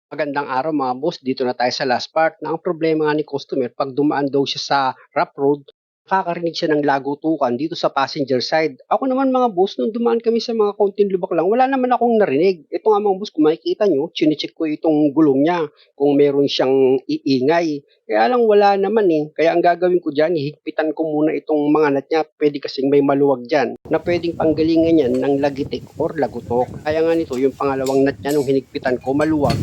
Magandang araw mga boss, dito na tayo sa last part na ang problema nga ni customer 'pag dumaan daw siya sa rough road, nakakarinig siya ng lagutukan dito sa passenger side. Ako naman mga boss, nung dumaan kami sa mga kaunting lubak lang, wala naman akong narinig. Ito nga mga boss, kung makikita niyo, chine-check ko itong gulong niya kung meron siyang iingay. Kaya lang wala naman eh. Kaya ang gagawin ko diyan, hihigpitan ko muna itong mga nut niya. Puwede kasing may maluwag diyan na puwedeng panggalingan yan ng lagitik or lagutok. Kaya nga nito, yung pangalawang nut niya nung hinigpitan ko maluwag.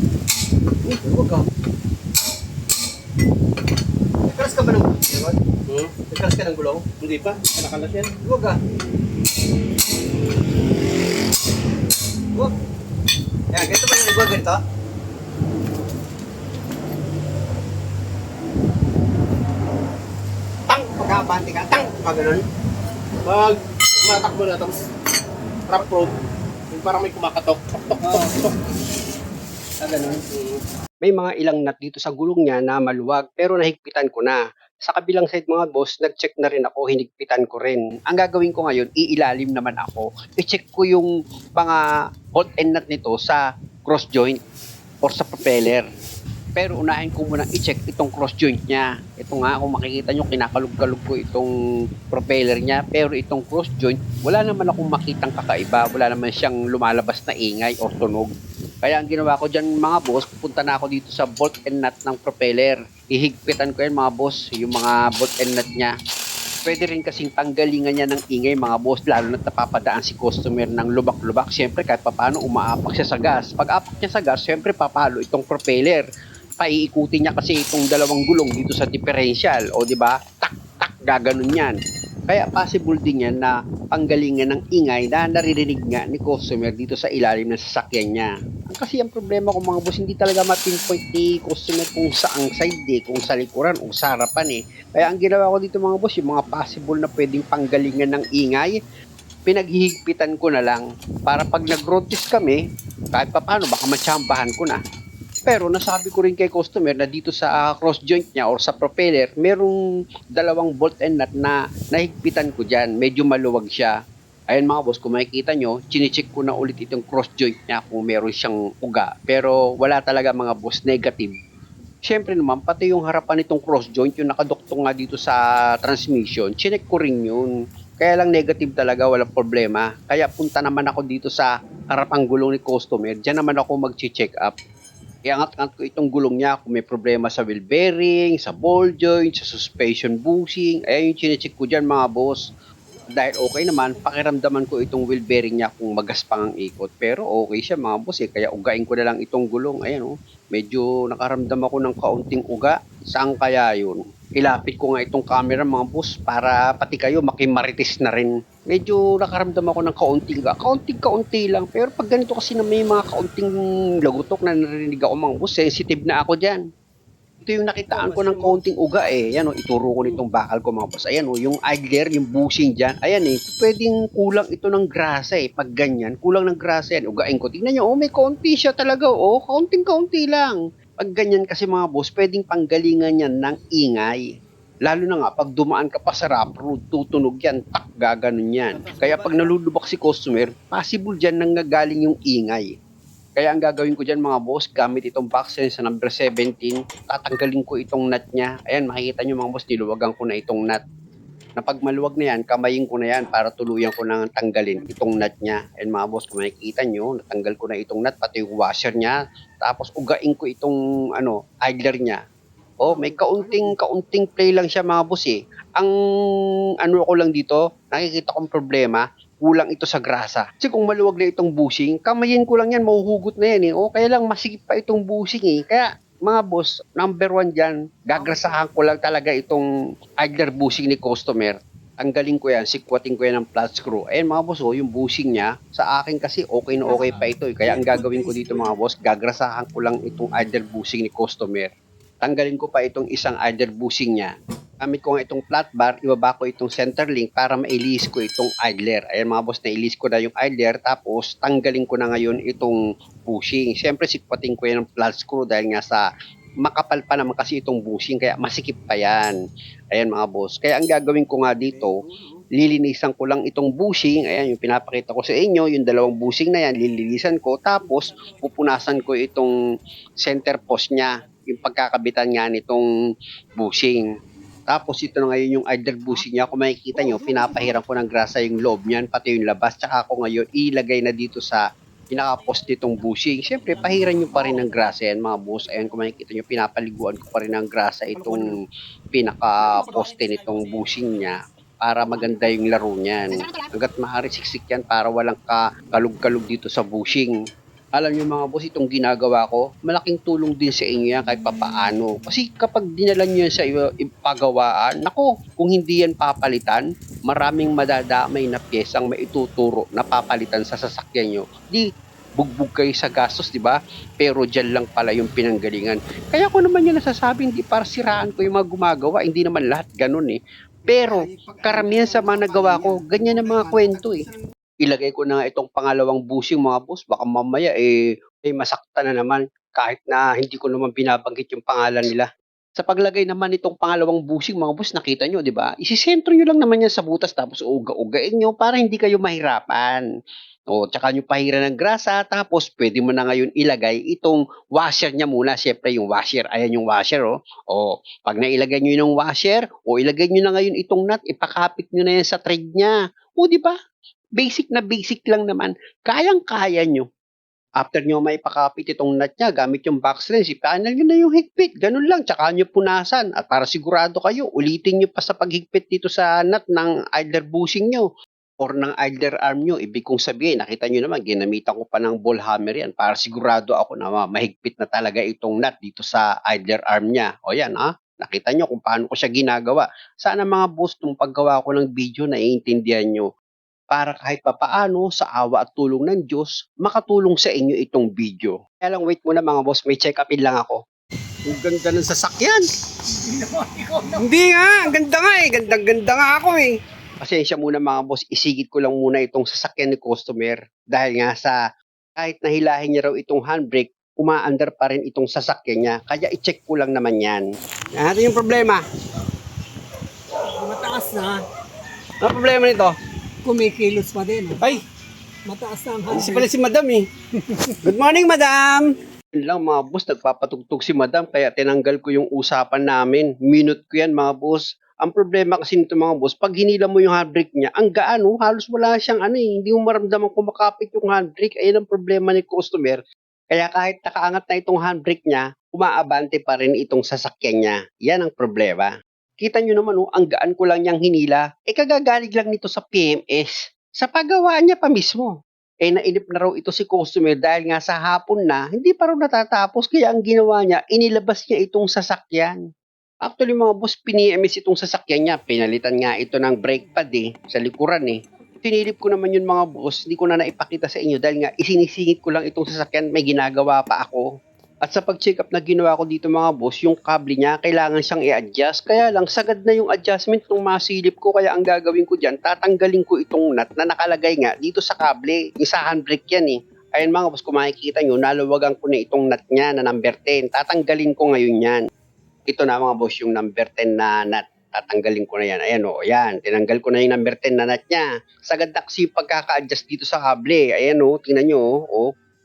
Huwag ka. Nagkalas ka ba ng gulong? Nagkalas ka ng gulong? Hindi pa, nakalas yan. Huwag ka. Huwag. Yan, ganito ba yung nagwag ganito? Tang! Pagkabante ka, tang! Pag ganun. Pag matakbo na tapos rough road, yung parang may kumakatok. Tok, tok, tok, tok. Ganun. May mga ilang nut dito sa gulong niya na maluwag pero nahigpitan ko na. Sa kabilang side mga boss, nag-check na rin ako, hinigpitan ko rin. Ang gagawin ko ngayon, iilalim naman ako. I-check ko yung mga bolt and nut nito sa cross joint or sa propeller. Pero unahin ko munang i-check itong cross joint niya. Ito nga, kung makikita nyo, kinakalog-kalog ko itong propeller niya. Pero itong cross joint, wala naman akong makitang kakaiba. Wala naman siyang lumalabas na ingay o tunog. Kaya ang ginawa ko dyan mga boss, pupunta na ako dito sa bolt and nut ng propeller. Ihigpitan ko yan mga boss, yung mga bolt and nut niya. Pwede rin kasing tanggalingan niya ng ingay mga boss, lalo na napapadaan si customer ng lubak-lubak. Siyempre kahit papaano umaapak siya sa gas. Pag apak niya sa gas, siyempre papalo itong propeller. Paiikutin niya kasi itong dalawang gulong dito sa differential. O di ba? Tak, tak, gaganon yan. Kaya possible din yan na panggalingan ng ingay na naririnig nga ni customer dito sa ilalim ng sasakyan niya. Kasi ang problema ko mga boss, hindi talaga ma-pinpoint ni customer kung saang side eh, kung sa likuran o sa harapan eh. Kaya ang ginawa ko dito mga boss, yung mga possible na pwedeng panggalingan ng ingay, pinaghihigpitan ko na lang para pag nag-road test kami, kahit pa paano baka matsambahan ko na. Pero nasabi ko rin kay customer na dito sa cross joint niya or sa propeller, merong dalawang bolt and nut na nahigpitan ko dyan. Medyo maluwag siya. Ayun mga boss, kung makikita nyo, chinecheck ko na ulit itong cross joint niya kung meron siyang uga. Pero wala talaga mga boss, negative. Siyempre naman, pati yung harapan nitong cross joint, yung nakaduktong nga dito sa transmission, chinek ko rin yun. Kaya lang negative talaga, walang problema. Kaya punta naman ako dito sa harapang gulong ni customer. Diyan naman ako mag-check up. Iangat-angat ko itong gulong niya kung may problema sa wheel bearing, sa ball joint, sa suspension bushing. Ayan yung chinecheck ko dyan mga boss. Dahil okay naman, pakiramdaman ko itong wheel bearing niya kung magaspang ang ikot. Pero okay siya mga boss eh, kaya ugain ko na lang itong gulong. Ayan oh, medyo nakaramdam ako ng kaunting uga. Saan kaya yun? Ilapit ko nga itong camera mga boss para pati kayo makimarites na rin. Medyo nakaramdam ako ng kaunting uga. Kaunting-kaunti lang. Pero pag ganito kasi na may mga kaunting lagutok na narinig ako mga boss, sensitive na ako dyan. Ito yung nakitaan ko ng kaunting uga eh. Yan o, ituro ko nitong bakal ko mga boss. Ayan o, yung idler, yung bushing dyan. Ayan eh, pwedeng kulang ito ng grasa eh. Pag ganyan, kulang ng grasa yan. Ugain ko. Tingnan nyo, oh, may kaunti siya talaga. Oh, kaunting-kaunti lang. Pag ganyan kasi mga boss, pwedeng panggalingan yan ng ingay. Lalo na nga, pag dumaan ka pa sa rough road, tutunog yan, tak, gaganon yan. Kaya pag nalulubak si customer, possible dyan nang nagaling yung ingay. Kaya ang gagawin ko dyan mga boss, gamit itong box sa number 17, tatanggalin ko itong nut niya. Ayan, makikita nyo mga boss, niluwagan ko na itong nut. Na pag maluwag na yan, kamayin ko na yan para tuluyan ko nang tanggalin itong nut niya. Ayan mga boss, kung makikita nyo, natanggal ko na itong nut, pati yung washer niya. Tapos ugain ko itong idler niya. Oh, may kaunting play lang siya mga boss eh. Ang ano ko lang dito, nakikita kong problema, kulang ito sa grasa. Kasi kung maluwag na itong bushing, kamayin ko lang yan, mahuhugot na yan eh. O kaya lang masigip pa itong bushing eh. Kaya mga boss, number 1 dyan, gagrasahan ko lang talaga itong idler bushing ni customer. Tanggalin ko yan, sikwatin ko yan ng flat screw. Ayan mga boss, oh, yung bushing niya, sa akin kasi okay na okay pa ito. Kaya ang gagawin ko dito mga boss, gagrasahan ko lang itong idler bushing ni customer. Tanggalin ko pa itong isang idler bushing niya. Gamit ko nga itong flat bar, ibaba ko itong center link para mailis ko itong idler. Ayan mga boss, nailis ko na yung idler, tapos tanggalin ko na ngayon itong bushing. Siyempre, sikpatin ko yan ng flat screw dahil nga sa makapal pa naman kasi itong bushing, kaya masikip pa yan. Ayan mga boss. Kaya ang gagawin ko nga dito, lilinisan ko lang itong bushing. Ayan, yung pinapakita ko sa inyo, yung dalawang bushing na yan, lilinisan ko. Tapos, pupunasan ko itong center post niya, yung pagkakabitan nga nitong bushing. Tapos ito na ngayon yung idler bushing niya. Kung makikita nyo, pinapahiram ko ng grasa yung loob niyan, pati yung labas. Tsaka ako ngayon ilagay na dito sa pinaka-post nitong bushing. Siyempre, pahiran nyo pa rin ng grasa yan mga boss. Ayan, kung makikita nyo, pinapaliguan ko pa rin ng grasa itong pinaka-poste nitong bushing niya para maganda yung laro niyan. Hanggat maaari siksik yan para walang kalug-kalug dito sa bushing. Alam niyo mga boss, itong ginagawa ko, malaking tulong din sa inyo yan kahit papaano. Kasi kapag dinala niyo yan sa iyo, ipagawaan, nako, kung hindi yan papalitan, maraming madadamay na piyesang maituturo na papalitan sa sasakyan nyo. Di, bugbog kayo sa gastos, di ba? Pero dyan lang pala yung pinanggalingan. Kaya ko naman yan nasasabing, di para siraan ko yung mga gumagawa, hindi naman lahat ganun eh. Pero, karamihan sa mga nagawa ko, ganyan ang mga kwento eh. Ilagay ko na nga itong pangalawang bushing mga boss, baka mamaya masakta na naman kahit na hindi ko naman binabanggit yung pangalan nila. Sa paglagay naman nitong pangalawang bushing mga boss, nakita nyo, di ba? Isisentro nyo lang naman yan sa butas tapos uga-ugain nyo para hindi kayo mahirapan. O, tsaka nyo pahiran ng grasa, tapos pwede mo na ngayon ilagay itong washer niya muna. Siyempre yung washer, ayan yung washer oh. O, pag nailagay nyo yung washer, o ilagay nyo na ngayon itong nut, ipakapit nyo na yan sa thread niya. O, di ba? Basic na basic lang naman. Kayang-kaya nyo. After nyo maipakapit itong nut niya, gamit yung box wrench, ipanel nyo na yung higpit. Ganun lang, tsaka nyo punasan. At para sigurado kayo, ulitin nyo pa sa paghigpit dito sa nut ng idler bushing nyo or ng idler arm nyo. Ibig kong sabihin, nakita nyo naman, ginamitan ko pa ng ball hammer yan para sigurado ako na mahigpit na talaga itong nut dito sa idler arm niya. O yan, nakita nyo kung paano ko siya ginagawa. Sana mga boss, nung paggawa ko ng video, naiintindihan nyo para kahit papaano sa awa at tulong ng Diyos, makatulong sa inyo itong video. Kaya lang wait muna mga boss, may check-upin lang ako. Ang ganda ng sasakyan. Hindi nga, ang ganda nga eh. Gandang-ganda nga ako eh. Pasensya muna mga boss, isigit ko lang muna itong sasakyan ni customer. Dahil nga sa kahit nahilahin niya raw itong handbrake, umaandar pa rin itong sasakyan niya. Kaya i-check ko lang naman yan. Ano yung problema? Mataas na. Ano problema nito? Kumikilos pa din. Ay, Mataas na ang si pala si Madam eh. Good morning, Madam! Yun lang mga boss, nagpapatugtog si Madam kaya tinanggal ko yung usapan namin. Minute ko yan mga boss. Ang problema kasi nito mga boss, pag hinila mo yung handbrake niya, ang gaan halos wala siyang hindi mo maramdaman kumakapit yung handbrake. Ayun ang problema ni customer. Kaya kahit nakaangat na itong handbrake niya, umaabante pa rin itong sasakyan niya. Yan ang problema. Kita nyo naman, ang gaan ko lang niyang hinila. Kagagalig lang nito sa PMS. Sa paggawaan niya pa mismo. Nainip na raw ito si customer dahil nga sa hapon na, hindi pa raw natatapos. Kaya ang ginawa niya, inilabas niya itong sasakyan. Actually mga boss, PMS itong sasakyan niya. Pinalitan nga ito ng brake pad sa likuran Tinilip ko naman yun mga boss, hindi ko na naipakita sa inyo dahil nga isinisingit ko lang itong sasakyan, may ginagawa pa ako. At sa pag-check up na ginawa ko dito mga boss, yung kable niya, kailangan siyang i-adjust. Kaya lang, sagad na yung adjustment nung masilip ko. Kaya ang gagawin ko dyan, tatanggalin ko itong nut na nakalagay nga dito sa kable. Yung sa handbrake yan Ayun mga boss, kung makikita nyo, naluwagan ko na itong nut niya na number 10. Tatanggalin ko ngayon yan. Ito na mga boss, yung number 10 na nut. Tatanggalin ko na yan. Ayan yan. Tinanggal ko na yung number 10 na nut niya. Sagad na kasi yung pagkaka-adjust dito sa kable. Ayan tingnan nyo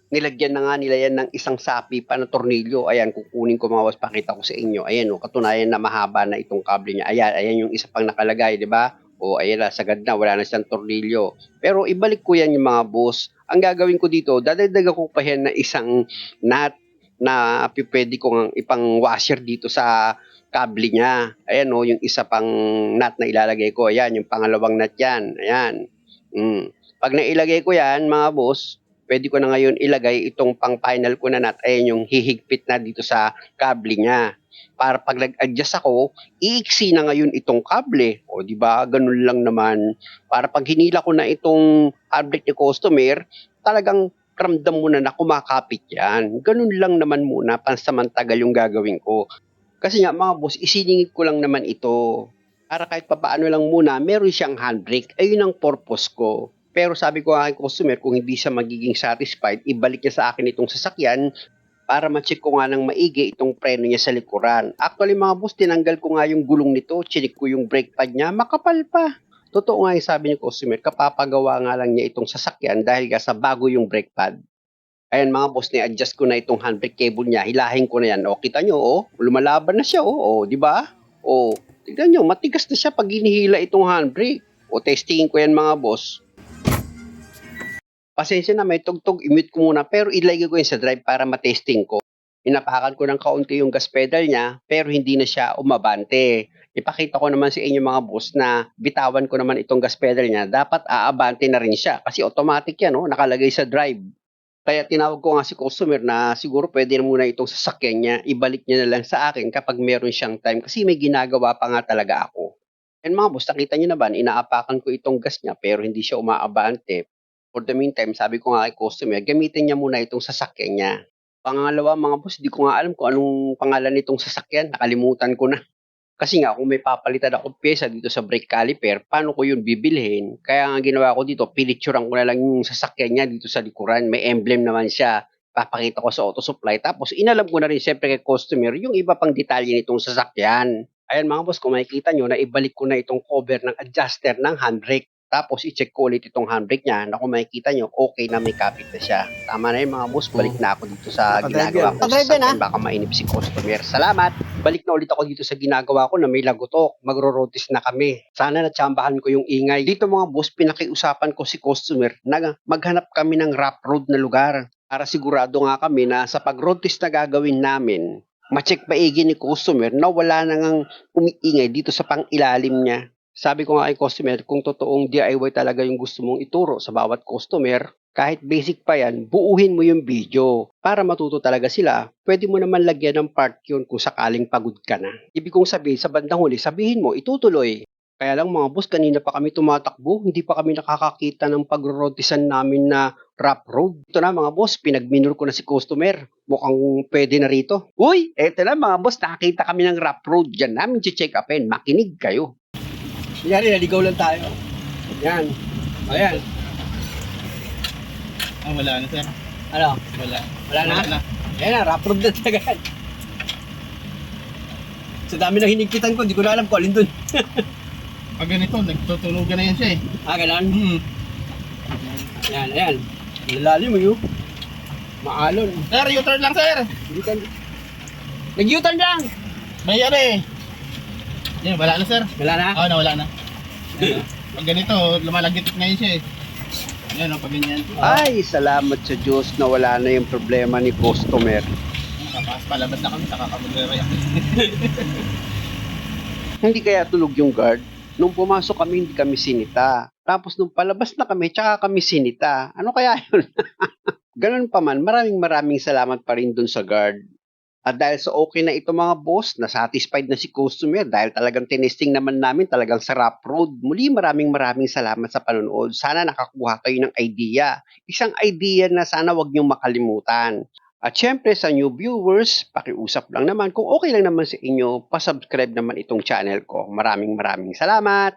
nilagyan na nga nila yan ng isang sapi pa na tornilyo. Ayan, kukunin ko mga boss, pakita ko sa inyo. Ayan katunayan na mahaba na itong kable niya. Ayan yung isa pang nakalagay, di ba? Ayan na, sagad na, wala na siyang tornilyo. Pero ibalik ko yan yung mga boss. Ang gagawin ko dito, dadagdagan ko pa yan na isang nut na pwede kong ipang washer dito sa kable niya. Ayan yung isa pang nut na ilalagay ko. Ayan, yung pangalawang nut yan. Ayan. Pag nailagay ko yan, mga boss, pwede ko na ngayon ilagay itong pang-final ko na nut. Ayan yung hihigpit na dito sa kable niya. Para pag nag-adjust ako, iiksi na ngayon itong kable. Di ba? Ganun lang naman. Para pag hinila ko na itong handbrake ni customer, talagang ramdam mo na kumakapit yan. Ganun lang naman muna, pansamantagal yung gagawin ko. Kasi nga mga boss, isiningit ko lang naman ito. Para kahit papaano lang muna, meron siyang handbrake. Ayun ang purpose ko. Pero sabi ko kay customer, kung hindi siya magiging satisfied, ibalik niya sa akin itong sasakyan para ma-check ko nga ng maigi itong preno niya sa likuran. Actually mga boss, tinanggal ko nga yung gulong nito, chinik ko yung brake pad niya, makapal pa. Totoo nga yung sabi ni customer, kapapagawa nga lang niya itong sasakyan dahil nga sa bago yung brake pad. Ayan mga boss, ni-adjust ko na itong handbrake cable niya. Hilahin ko na yan. O, kita nyo, lumalaban na siya, di ba? O, tignan nyo, matigas na siya pag hinihila itong handbrake. O, testingin ko yan mga boss. Pasensya na, may tugtog, i-mute ko muna, pero ilagay ko yan sa drive para matesting ko. Inapakan ko ng kaunti yung gas pedal niya, pero hindi na siya umabante. Ipakita ko naman sa inyo mga boss na bitawan ko naman itong gas pedal niya, dapat aabante na rin siya kasi automatic yan, nakalagay sa drive. Kaya tinawag ko nga si customer na siguro pwede na muna itong sasakyan niya, ibalik niya na lang sa akin kapag meron siyang time kasi may ginagawa pa nga talaga ako. And mga boss, nakita niyo na ba, inaapakan ko itong gas niya pero hindi siya umaabante. For the meantime, sabi ko nga kay customer, gamitin niya muna itong sasakyan niya. Pangalawa mga boss, di ko nga alam kung anong pangalan nitong sasakyan, nakalimutan ko na. Kasi nga, kung may papalitan ako pyesa dito sa brake caliper, paano ko yun bibilhin? Kaya nga ginawa ko dito, pinicturean ko na lang yung sasakyan niya dito sa likuran. May emblem naman siya. Papakita ko sa auto supply. Tapos, inalam ko na rin siyempre kay customer yung iba pang detalye nitong sasakyan. Ayan mga boss, kung makikita nyo, na ibalik ko na itong cover ng adjuster ng handbrake. Tapos, i-check ko ulit itong handbrake niya na kung makikita nyo, okay na may kapit na siya. Tama na yun mga boss, balik na ako dito sa ginagawa ko. Baka mainip si customer. Salamat! Balik na ulit ako dito sa ginagawa ko na may lagotok. Magro-rotis na kami. Sana natsambahan ko yung ingay. Dito mga boss, pinakiusapan ko si customer na maghanap kami ng rough road na lugar. Para sigurado nga kami na sa pag-rotis na gagawin namin, ma-check paigi ni customer na wala nang umiingay dito sa pang-ilalim niya. Sabi ko nga kay customer, kung totoong DIY talaga yung gusto mong ituro sa bawat customer, kahit basic pa yan, buuhin mo yung video para matuto talaga sila. Pwede mo naman lagyan ng part yun kung sakaling pagod ka na. Ibig kong sabihin, sa bandang huli, sabihin mo, itutuloy. Kaya lang mga boss, kanina pa kami tumatakbo, hindi pa kami nakakakita ng pagro-rotisan namin na rough road. Ito na mga boss, pinag-minor ko na si customer. Mukhang pwede na rito. Uy, eto na mga boss, nakakita kami ng rough road. Diyan namin check upin, makinig kayo. Yan, naligaw lang tayo. Yan. Ayan. Wala na sir. Ano? Wala. Wala na? Ayan na, rough road na talaga. Sa dami na hinigpitan ko, hindi ko na alam kung alin dun. Pag ganito, nagtutunugan na yan siya eh. Ganon? Ayan, ayan. Lalalim mo yun. Maalon. Sir, U-turn lang sir. Nag-U-turn lang! May ano eh. Yan, wala na sir. Wala na? Oo, nawala na. Pag ganito, lumalagitik na yun siya eh. Yan pag ganyan. Ay, salamat sa Diyos na wala na yung problema ni customer. Tapos palabas na kami, nakakabuliray. Hindi kaya tulog yung guard? Nung pumasok kami, hindi kami sinita. Tapos nung palabas na kami, tsaka kami sinita. Ano kaya yun? Ganun pa man, maraming salamat pa rin dun sa guard. At dahil sa okay na ito mga boss, na satisfied na si customer dahil talagang tinesting naman namin talagang sa rough road. Muli maraming salamat sa panonood. Sana nakakuha kayo ng idea. Isang idea na sana wag niyong makalimutan. At syempre sa new viewers, pakiusap lang naman kung okay lang naman sa inyo, pasubscribe naman itong channel ko. Maraming salamat!